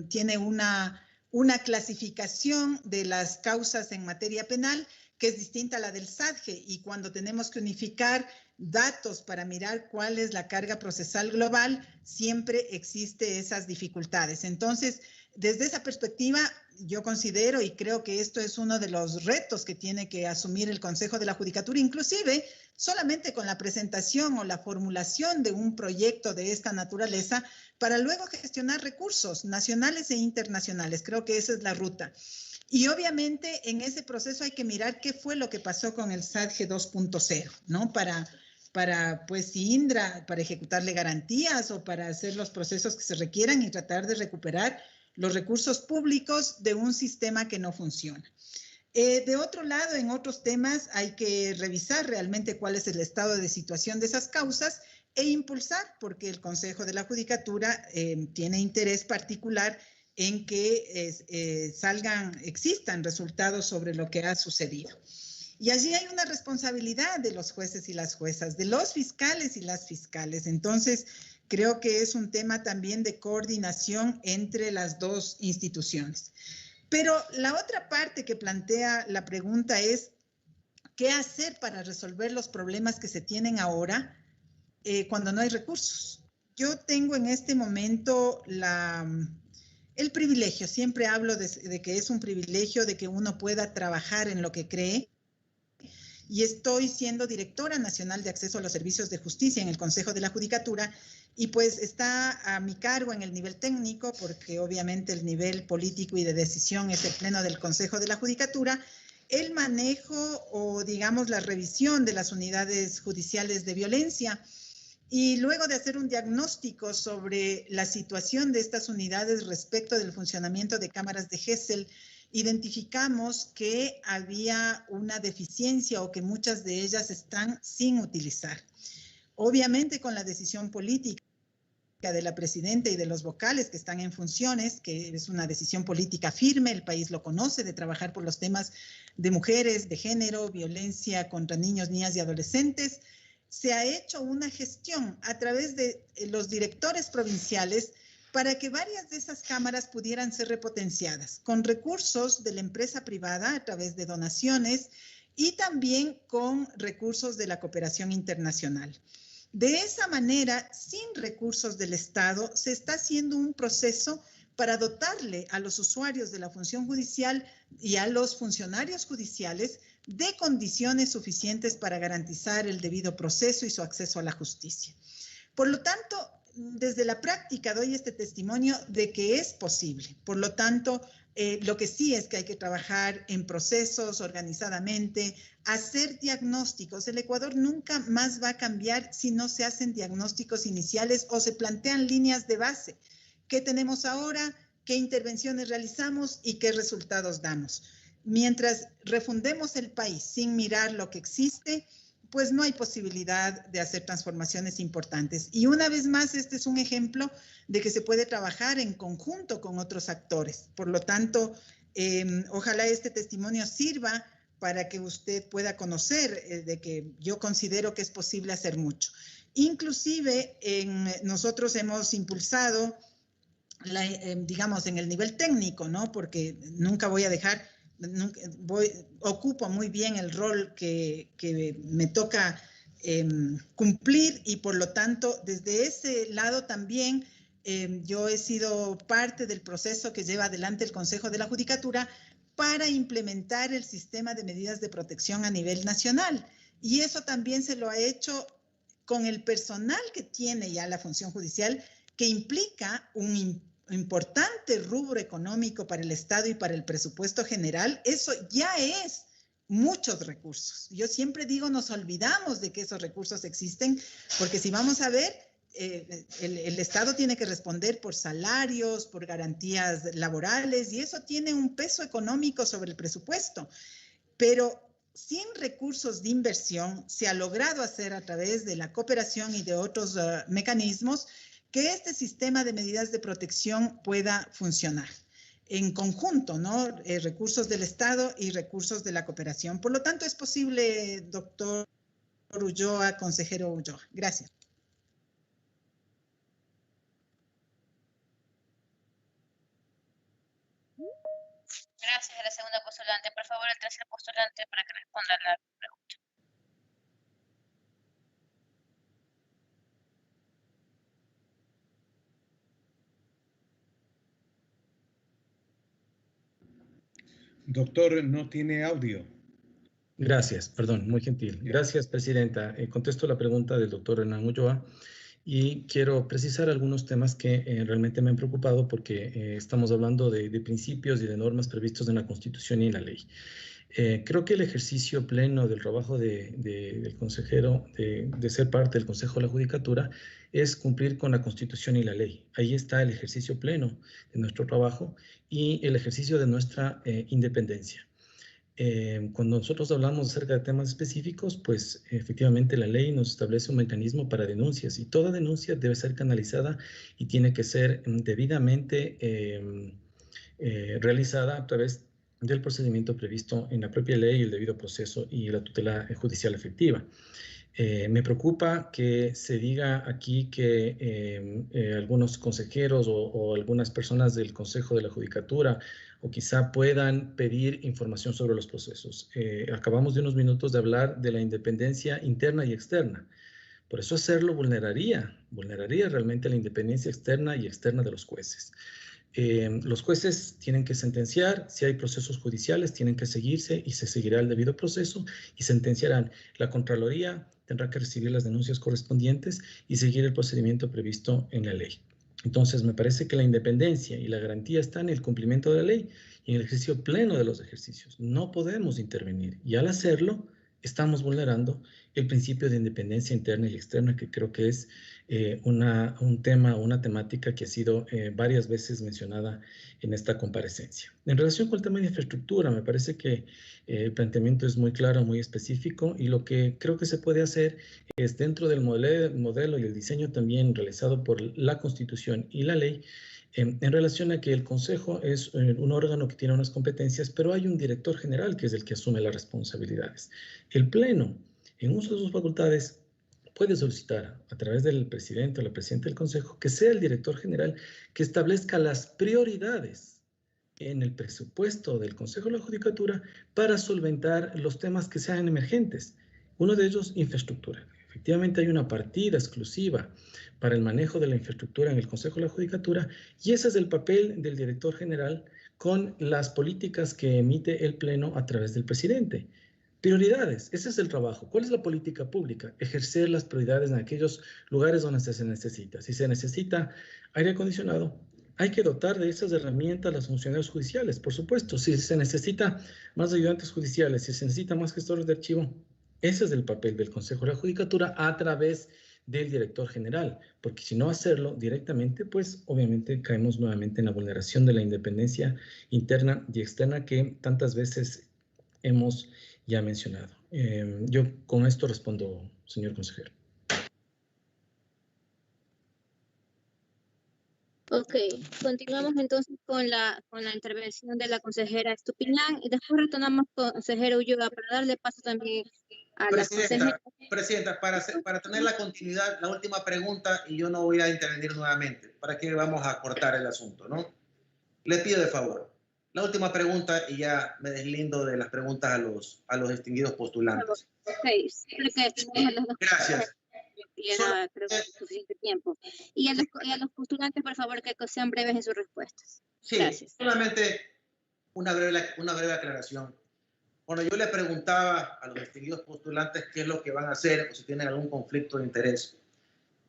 tiene una clasificación de las causas en materia penal que es distinta a la del SADGE, y cuando tenemos que unificar datos para mirar cuál es la carga procesal global, siempre existe esas dificultades. Entonces, desde esa perspectiva, yo considero y creo que esto es uno de los retos que tiene que asumir el Consejo de la Judicatura, inclusive solamente con la presentación o la formulación de un proyecto de esta naturaleza para luego gestionar recursos nacionales e internacionales. Creo que esa es la ruta. Y obviamente en ese proceso hay que mirar qué fue lo que pasó con el SADGE 2.0, ¿no? Para pues Indra, para ejecutarle garantías o para hacer los procesos que se requieran y tratar de recuperar los recursos públicos de un sistema que no funciona. De otro lado, en otros temas hay que revisar realmente cuál es el estado de situación de esas causas e impulsar, porque el Consejo de la Judicatura tiene interés particular en que existan resultados sobre lo que ha sucedido. Y allí hay una responsabilidad de los jueces y las juezas, de los fiscales y las fiscales. Entonces, creo que es un tema también de coordinación entre las dos instituciones. Pero la otra parte que plantea la pregunta es, ¿qué hacer para resolver los problemas que se tienen ahora cuando no hay recursos? Yo tengo en este momento el privilegio, siempre hablo de que es un privilegio de que uno pueda trabajar en lo que cree, y estoy siendo directora nacional de acceso a los servicios de justicia en el Consejo de la Judicatura, y pues está a mi cargo en el nivel técnico, porque obviamente el nivel político y de decisión es el pleno del Consejo de la Judicatura, el manejo o digamos la revisión de las unidades judiciales de violencia. Y luego de hacer un diagnóstico sobre la situación de estas unidades respecto del funcionamiento de cámaras de Gesell, identificamos que había una deficiencia o que muchas de ellas están sin utilizar. Obviamente con la decisión política de la presidenta y de los vocales que están en funciones, que es una decisión política firme, el país lo conoce, de trabajar por los temas de mujeres, de género, violencia contra niños, niñas y adolescentes, se ha hecho una gestión a través de los directores provinciales para que varias de esas cámaras pudieran ser repotenciadas con recursos de la empresa privada a través de donaciones y también con recursos de la cooperación internacional. De esa manera, sin recursos del Estado, se está haciendo un proceso para dotarle a los usuarios de la función judicial y a los funcionarios judiciales de condiciones suficientes para garantizar el debido proceso y su acceso a la justicia. Por lo tanto, desde la práctica doy este testimonio de que es posible. Por lo tanto, lo que sí es que hay que trabajar en procesos organizadamente, hacer diagnósticos. El Ecuador nunca más va a cambiar si no se hacen diagnósticos iniciales o se plantean líneas de base. ¿Qué tenemos ahora? ¿Qué intervenciones realizamos y qué resultados damos? Mientras refundemos el país sin mirar lo que existe, pues no hay posibilidad de hacer transformaciones importantes. Y una vez más, este es un ejemplo de que se puede trabajar en conjunto con otros actores. Por lo tanto, ojalá este testimonio sirva para que usted pueda conocer de que yo considero que es posible hacer mucho. Inclusive, nosotros hemos impulsado, digamos, en el nivel técnico, ¿no? Porque nunca voy a dejar... ocupo muy bien el rol que me toca cumplir y por lo tanto desde ese lado también yo he sido parte del proceso que lleva adelante el Consejo de la Judicatura para implementar el sistema de medidas de protección a nivel nacional, y eso también se lo ha hecho con el personal que tiene ya la función judicial, que implica un importante rubro económico para el Estado y para el presupuesto general. Eso ya es muchos recursos. Yo siempre digo, nos olvidamos de que esos recursos existen, porque si vamos a ver, el Estado tiene que responder por salarios, por garantías laborales, y eso tiene un peso económico sobre el presupuesto. Pero sin recursos de inversión se ha logrado hacer a través de la cooperación y de otros mecanismos que este sistema de medidas de protección pueda funcionar en conjunto, ¿no? Recursos del Estado y recursos de la cooperación. Por lo tanto, es posible, doctor Ulloa, consejero Ulloa. Gracias. Gracias a la segunda postulante. Por favor, el tercer postulante para que responda a la pregunta. Doctor, no tiene audio. Gracias, perdón, muy gentil. Gracias, presidenta. Contesto la pregunta del doctor Hernán Ulloa y quiero precisar algunos temas que realmente me han preocupado porque estamos hablando de principios y de normas previstos en la Constitución y en la ley. Creo que el ejercicio pleno del trabajo del consejero, de ser parte del Consejo de la Judicatura, es cumplir con la Constitución y la ley. Ahí está el ejercicio pleno de nuestro trabajo y el ejercicio de nuestra independencia. Cuando nosotros hablamos acerca de temas específicos, pues efectivamente la ley nos establece un mecanismo para denuncias y toda denuncia debe ser canalizada y tiene que ser debidamente realizada a través del procedimiento previsto en la propia ley, el debido proceso y la tutela judicial efectiva. Me preocupa que se diga aquí que algunos consejeros o algunas personas del Consejo de la Judicatura o quizá puedan pedir información sobre los procesos. Acabamos de unos minutos de hablar de la independencia interna y externa. Por eso hacerlo vulneraría realmente la independencia externa y externa de los jueces. Los jueces tienen que sentenciar, si hay procesos judiciales tienen que seguirse y se seguirá el debido proceso y sentenciarán. La Contraloría tendrá que recibir las denuncias correspondientes y seguir el procedimiento previsto en la ley. Entonces, me parece que la independencia y la garantía están en el cumplimiento de la ley y en el ejercicio pleno de los ejercicios. No podemos intervenir y al hacerlo estamos vulnerando el principio de independencia interna y externa, que creo que es un tema, una temática que ha sido varias veces mencionada en esta comparecencia. En relación con el tema de infraestructura, me parece que el planteamiento es muy claro, muy específico, y lo que creo que se puede hacer es, dentro del modelo y el diseño también realizado por la Constitución y la ley, en relación a que el Consejo es un órgano que tiene unas competencias, pero hay un director general que es el que asume las responsabilidades. El Pleno, en uso de sus facultades, puede solicitar a través del presidente o la presidenta del Consejo que sea el director general que establezca las prioridades en el presupuesto del Consejo de la Judicatura para solventar los temas que sean emergentes. Uno de ellos, infraestructura. Efectivamente hay una partida exclusiva para el manejo de la infraestructura en el Consejo de la Judicatura y ese es el papel del director general con las políticas que emite el Pleno a través del presidente. Prioridades, ese es el trabajo. ¿Cuál es la política pública? Ejercer las prioridades en aquellos lugares donde se necesita. Si se necesita aire acondicionado, hay que dotar de esas herramientas a los funcionarios judiciales, por supuesto. Si se necesita más ayudantes judiciales, si se necesita más gestores de archivo, ese es el papel del Consejo de la Judicatura a través del director general, porque si no hacerlo directamente, pues obviamente caemos nuevamente en la vulneración de la independencia interna y externa que tantas veces hemos ya mencionado. Yo con esto respondo, señor consejero. Ok, continuamos entonces con la intervención de la consejera Estupiñán y después retornamos con consejero Ulloa para darle paso también a la consejera. Presidenta, para tener la continuidad, la última pregunta y yo no voy a intervenir nuevamente. ¿Para qué vamos a cortar el asunto, no? Le pido de favor. La última pregunta y ya me deslindo de las preguntas a los distinguidos postulantes. Okay, Gracias. Creo que es suficiente tiempo. Y a los postulantes, por favor, que sean breves en sus respuestas. Sí, gracias. Solamente una breve aclaración. Cuando yo le preguntaba a los distinguidos postulantes qué es lo que van a hacer o si tienen algún conflicto de interés,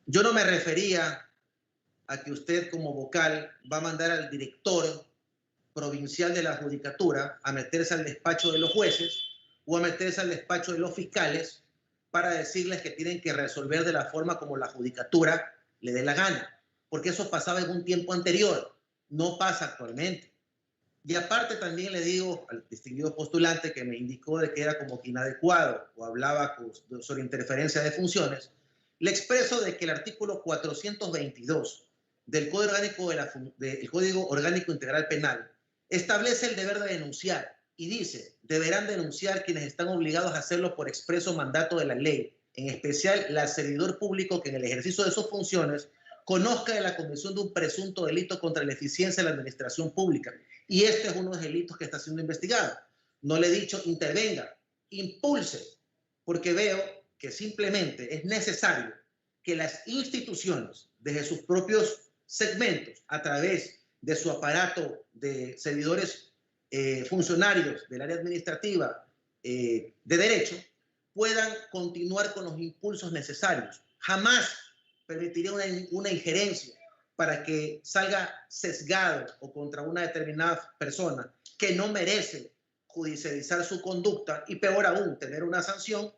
yo no me refería a que usted como vocal va a mandar al director provincial de la Judicatura a meterse al despacho de los jueces o a meterse al despacho de los fiscales para decirles que tienen que resolver de la forma como la Judicatura le dé la gana, porque eso pasaba en un tiempo anterior, no pasa actualmente. Y aparte también le digo al distinguido postulante que me indicó de que era como que inadecuado o hablaba sobre interferencia de funciones, le expreso de que el artículo 422 del Código Orgánico Integral Penal establece el deber de denunciar y dice, deberán denunciar quienes están obligados a hacerlo por expreso mandato de la ley, en especial el servidor público que en el ejercicio de sus funciones conozca de la comisión de un presunto delito contra la eficiencia de la administración pública. Y este es uno de los delitos que está siendo investigado. No le he dicho intervenga, impulse, porque veo que simplemente es necesario que las instituciones, desde sus propios segmentos, a través de su aparato de servidores funcionarios del área administrativa de derecho, puedan continuar con los impulsos necesarios. Jamás permitiría una injerencia para que salga sesgado o contra una determinada persona que no merece judicializar su conducta y peor aún, tener una sanción.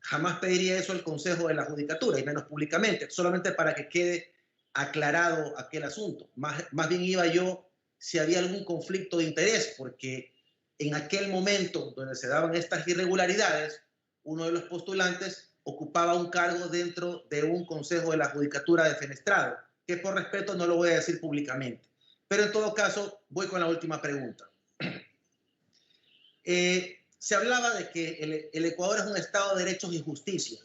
Jamás pediría eso al Consejo de la Judicatura y menos públicamente, solamente para que quede aclarado aquel asunto. Más bien iba yo si había algún conflicto de interés, porque en aquel momento donde se daban estas irregularidades, uno de los postulantes ocupaba un cargo dentro de un Consejo de la Judicatura defenestrado, que por respeto no lo voy a decir públicamente. Pero en todo caso, voy con la última pregunta. Se hablaba de que el Ecuador es un Estado de derechos y justicia.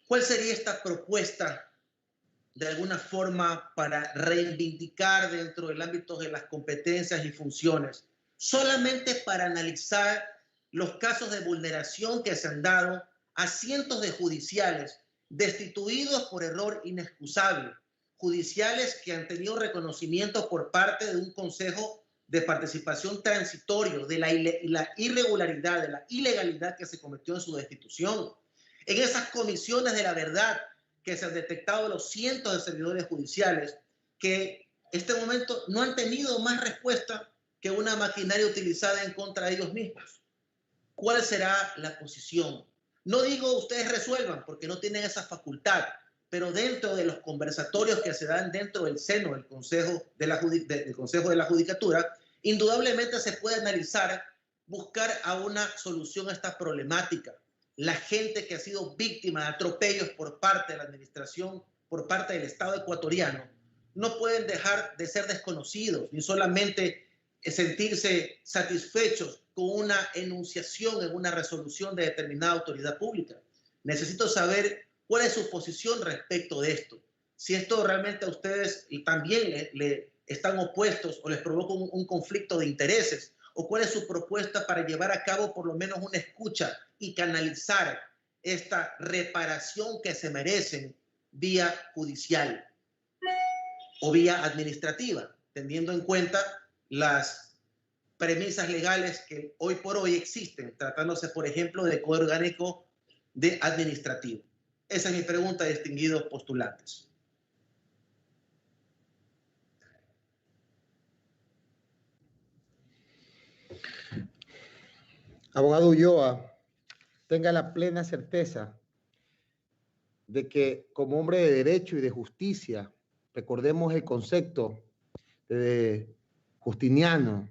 ¿Cuál sería esta propuesta de alguna forma para reivindicar dentro del ámbito de las competencias y funciones, solamente para analizar los casos de vulneración que se han dado a cientos de judiciales destituidos por error inexcusable, judiciales que han tenido reconocimiento por parte de un consejo de participación transitorio de la irregularidad, de la ilegalidad que se cometió en su destitución? En esas comisiones de la verdad que se han detectado los cientos de servidores judiciales que en este momento no han tenido más respuesta que una maquinaria utilizada en contra de ellos mismos. ¿Cuál será la posición? No digo ustedes resuelvan porque no tienen esa facultad, pero dentro de los conversatorios que se dan dentro del seno del Consejo de la Judicatura, indudablemente se puede analizar, buscar a una solución a esta problemática. La gente que ha sido víctima de atropellos por parte de la administración, por parte del Estado ecuatoriano, no pueden dejar de ser desconocidos, ni solamente sentirse satisfechos con una enunciación en una resolución de determinada autoridad pública. Necesito saber cuál es su posición respecto de esto. Si esto realmente a ustedes también le están opuestos o les provoca un conflicto de intereses, o cuál es su propuesta para llevar a cabo por lo menos una escucha y canalizar esta reparación que se merecen vía judicial o vía administrativa, teniendo en cuenta las premisas legales que hoy por hoy existen, tratándose, por ejemplo, de Código Orgánico de Administrativo. Esa es mi pregunta, distinguidos postulantes. Abogado Ulloa, tenga la plena certeza de que como hombre de derecho y de justicia, recordemos el concepto de Justiniano,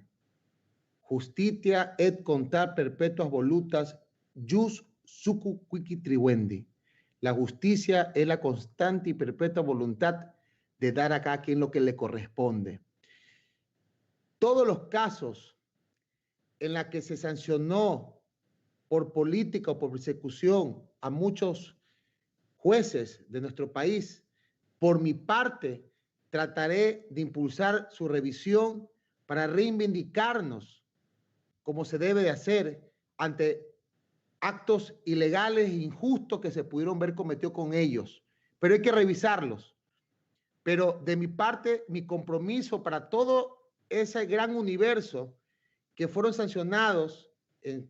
justitia et contar perpetuas volutas, jus sucu quici tribuendi. La justicia es la constante y perpetua voluntad de dar a cada quien lo que le corresponde. Todos los casos en la que se sancionó por política o por persecución a muchos jueces de nuestro país, por mi parte, trataré de impulsar su revisión para reivindicarnos como se debe de hacer ante actos ilegales e injustos que se pudieron ver cometidos con ellos. Pero hay que revisarlos. Pero de mi parte, mi compromiso para todo ese gran universo que fueron sancionados en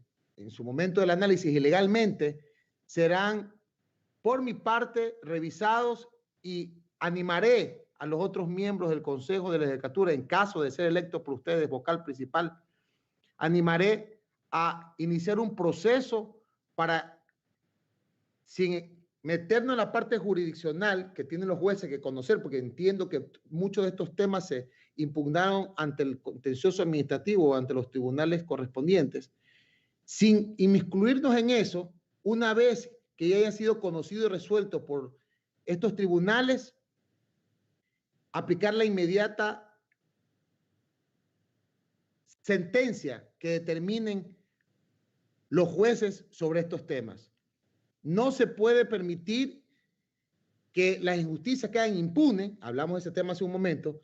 su momento del análisis ilegalmente, serán por mi parte revisados y animaré a los otros miembros del Consejo de la Judicatura, en caso de ser electo por ustedes vocal principal, animaré a iniciar un proceso para, sin meternos en la parte jurisdiccional que tienen los jueces que conocer, porque entiendo que muchos de estos temas se impugnaron ante el contencioso administrativo o ante los tribunales correspondientes, sin inmiscuirnos en eso, una vez que ya haya sido conocido y resuelto por estos tribunales, aplicar la inmediata sentencia que determinen los jueces sobre estos temas. No se puede permitir que las injusticias queden impunes, hablamos de ese tema hace un momento,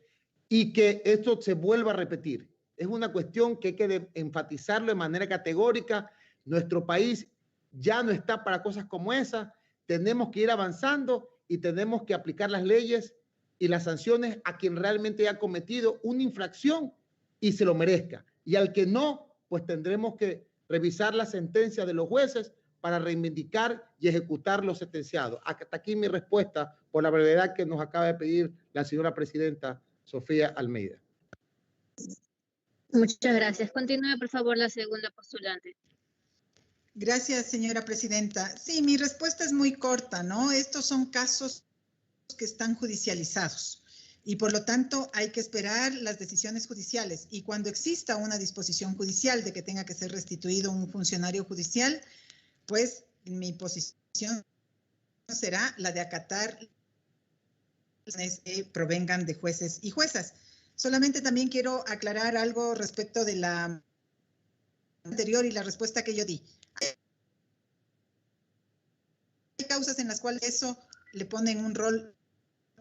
y que esto se vuelva a repetir. Es una cuestión que hay que enfatizarlo de manera categórica. Nuestro país ya no está para cosas como esa. Tenemos que ir avanzando y tenemos que aplicar las leyes y las sanciones a quien realmente haya cometido una infracción y se lo merezca. Y al que no, pues tendremos que revisar la sentencia de los jueces para reivindicar y ejecutar los sentenciados. Hasta aquí mi respuesta por la brevedad que nos acaba de pedir la señora presidenta Sofía Almeida. Muchas gracias. Continúe, por favor, la segunda postulante. Gracias, señora presidenta. Sí, mi respuesta es muy corta, ¿no? Estos son casos que están judicializados y por lo tanto hay que esperar las decisiones judiciales. Y cuando exista una disposición judicial de que tenga que ser restituido un funcionario judicial, pues mi posición será la de acatar las que provengan de jueces y juezas. Solamente también quiero aclarar algo respecto de la anterior y la respuesta que yo di. Hay causas en las cuales eso le ponen un rol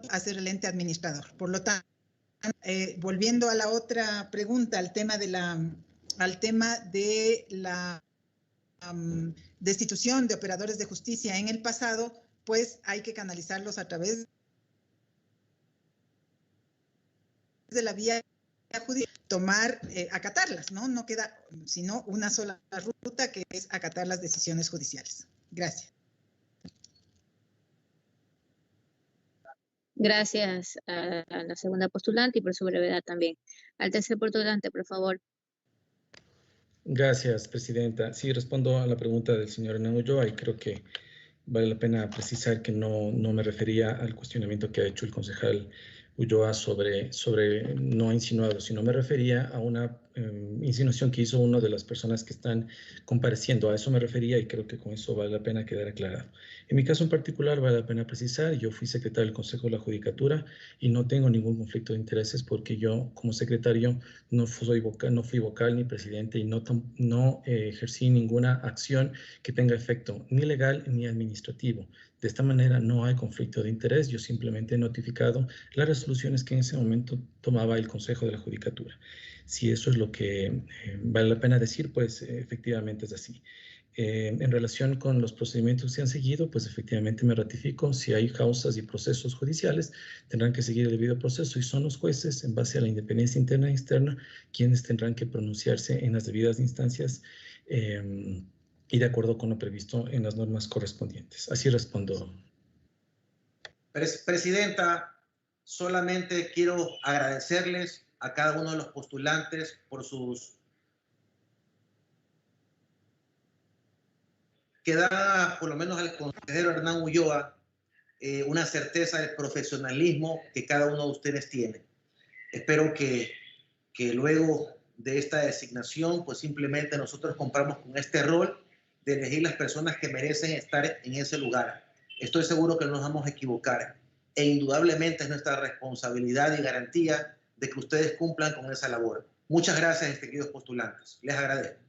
a ser el ente administrador. Por lo tanto, volviendo a la otra pregunta, al tema de la destitución de operadores de justicia en el pasado, pues hay que canalizarlos a través de la vía judicial, acatarlas, ¿no? No queda sino una sola ruta, que es acatar las decisiones judiciales. Gracias. Gracias a la segunda postulante y por su brevedad también. Al tercer postulante, por favor. Gracias, presidenta. Sí, respondo a la pregunta del señor Hernán Ulloa y creo que vale la pena precisar que no me refería al cuestionamiento que ha hecho el concejal Ulloa sobre no ha insinuado, sino me refería a una insinuación que hizo una de las personas que están compareciendo. A eso me refería y creo que con eso vale la pena quedar aclarado. En mi caso en particular vale la pena precisar, yo fui secretario del Consejo de la Judicatura y no tengo ningún conflicto de intereses porque yo como secretario no fui vocal ni presidente y no ejercí ninguna acción que tenga efecto ni legal ni administrativo. De esta manera no hay conflicto de interés, yo simplemente he notificado las resoluciones que en ese momento tomaba el Consejo de la Judicatura. Si eso es lo que vale la pena decir, pues efectivamente es así. En relación con los procedimientos que se han seguido, pues efectivamente me ratifico. Si hay causas y procesos judiciales, tendrán que seguir el debido proceso y son los jueces, en base a la independencia interna e externa, quienes tendrán que pronunciarse en las debidas instancias y de acuerdo con lo previsto en las normas correspondientes. Así respondo. Presidenta, solamente quiero agradecerles a cada uno de los postulantes por sus que da, por lo menos al consejero Hernán Ulloa, una certeza de profesionalismo que cada uno de ustedes tiene. Espero que luego de esta designación, pues simplemente nosotros compramos con este rol de elegir las personas que merecen estar en ese lugar. Estoy seguro que no nos vamos a equivocar e indudablemente es nuestra responsabilidad y garantía de que ustedes cumplan con esa labor. Muchas gracias, distinguidos postulantes. Les agradezco.